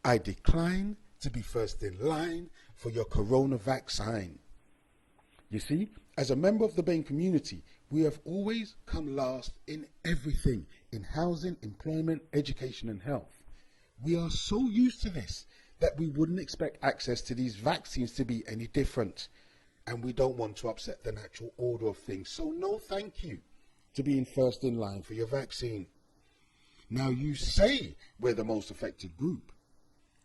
I decline to be first in line for your corona vaccine. You see, as a member of the BAME community, we have always come last in everything, in housing, employment, education and health. We are so used to this that we wouldn't expect access to these vaccines to be any different. And we don't want to upset the natural order of things. So no thank you to being first in line for your vaccine. Now you say we're the most affected group,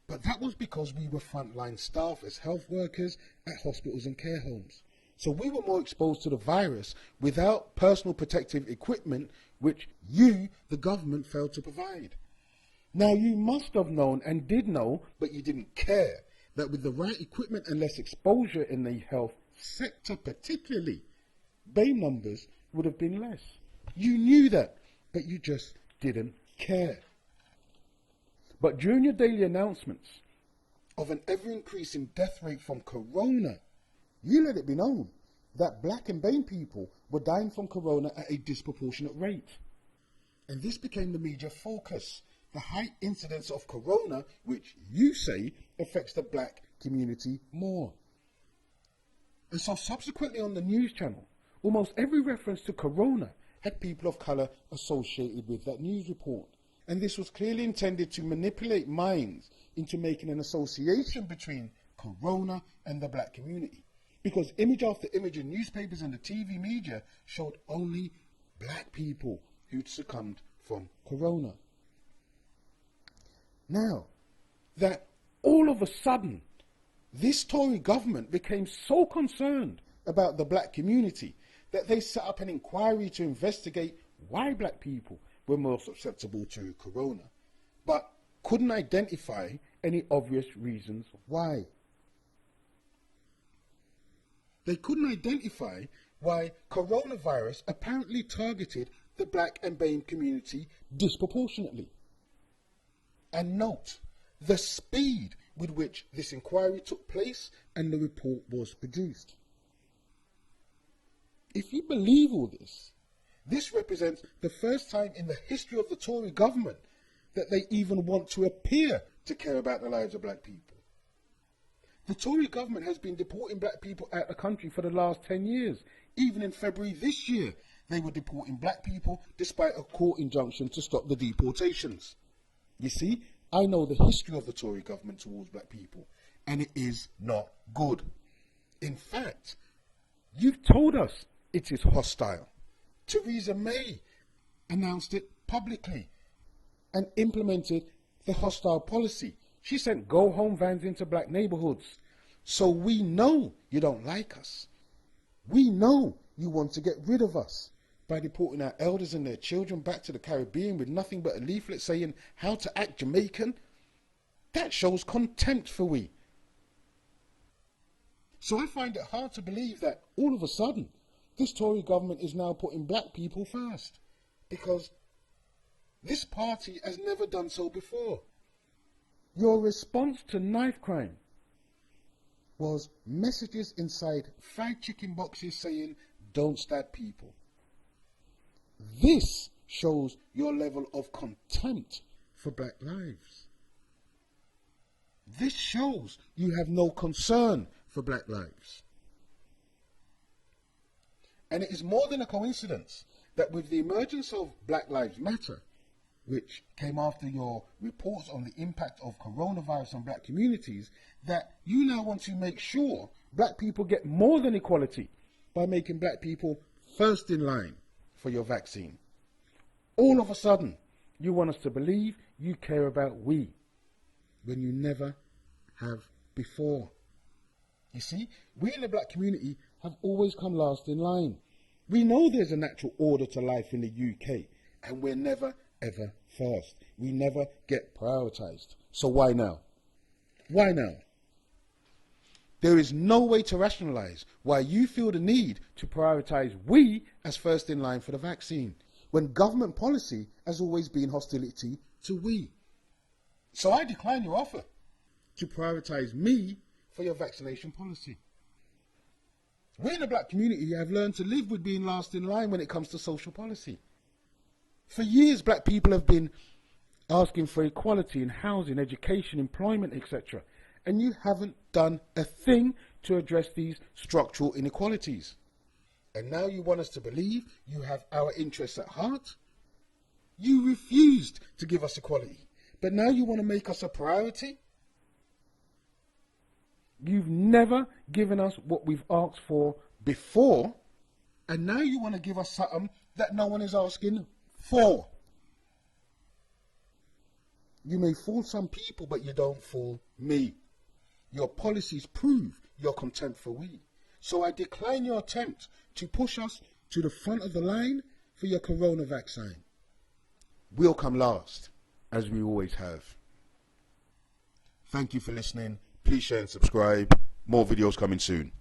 but that was because we were frontline staff as health workers at hospitals and care homes. So we were more exposed to the virus without personal protective equipment, which you, the government, failed to provide. Now you must have known and did know, but you didn't care, that with the right equipment and less exposure in the health sector particularly, BAME numbers would have been less. You knew that, but you just didn't care. But during your daily announcements of an ever-increasing death rate from corona, you let it be known that black and BAME people were dying from corona at a disproportionate rate. And this became the media focus, the high incidence of corona, which you say affects the black community more. And so subsequently on the news channel, almost every reference to corona had people of colour associated with that news report. And this was clearly intended to manipulate minds into making an association between corona and the black community. Because image after image in newspapers and the TV media showed only black people who'd succumbed from corona. Now, that all of a sudden, this Tory government became so concerned about the black community that they set up an inquiry to investigate why black people were more susceptible to corona, but couldn't identify any obvious reasons why. They couldn't identify why coronavirus apparently targeted the black and BAME community disproportionately. And note the speed with which this inquiry took place and the report was produced. If you believe all this, this represents the first time in the history of the Tory government that they even want to appear to care about the lives of black people. The Tory government has been deporting black people out of the country for the last 10 years. Even in February this year, they were deporting black people despite a court injunction to stop the deportations. You see, I know the history of the Tory government towards black people, and it is not good. In fact, you've told us it is hostile. Theresa May announced it publicly and implemented the hostile policy. She sent go-home vans into black neighbourhoods. So we know you don't like us. We know you want to get rid of us by deporting our elders and their children back to the Caribbean with nothing but a leaflet saying how to act Jamaican. That shows contempt for we. So I find it hard to believe that all of a sudden this Tory government is now putting black people first, because this party has never done so before. Your response to knife crime was messages inside fried chicken boxes saying, "Don't stab people." This shows your level of contempt for black lives. This shows you have no concern for black lives. And it is more than a coincidence that with the emergence of Black Lives Matter, which came after your reports on the impact of coronavirus on black communities, that you now want to make sure black people get more than equality by making black people first in line for your vaccine. All of a sudden, you want us to believe you care about we, when you never have before. You see, we in the black community have always come last in line. We know there's a natural order to life in the UK, and we're never ever first. We never get prioritised. So why now? Why now? There is no way to rationalise why you feel the need to prioritise we as first in line for the vaccine, when government policy has always been hostility to we. So I decline your offer to prioritise me for your vaccination policy. We in the black community have learned to live with being last in line when it comes to social policy. For years, black people have been asking for equality in housing, education, employment, etc. And you haven't done a thing to address these structural inequalities. And now you want us to believe you have our interests at heart? You refused to give us equality, but now you want to make us a priority? You've never given us what we've asked for before, and now you want to give us something that no one is asking for. You may fool some people, but you don't fool me. Your policies prove your contempt for we. So I decline your attempt to push us to the front of the line for your corona vaccine. We'll come last, as we always have. Thank you for listening. Please share and subscribe. More videos coming soon.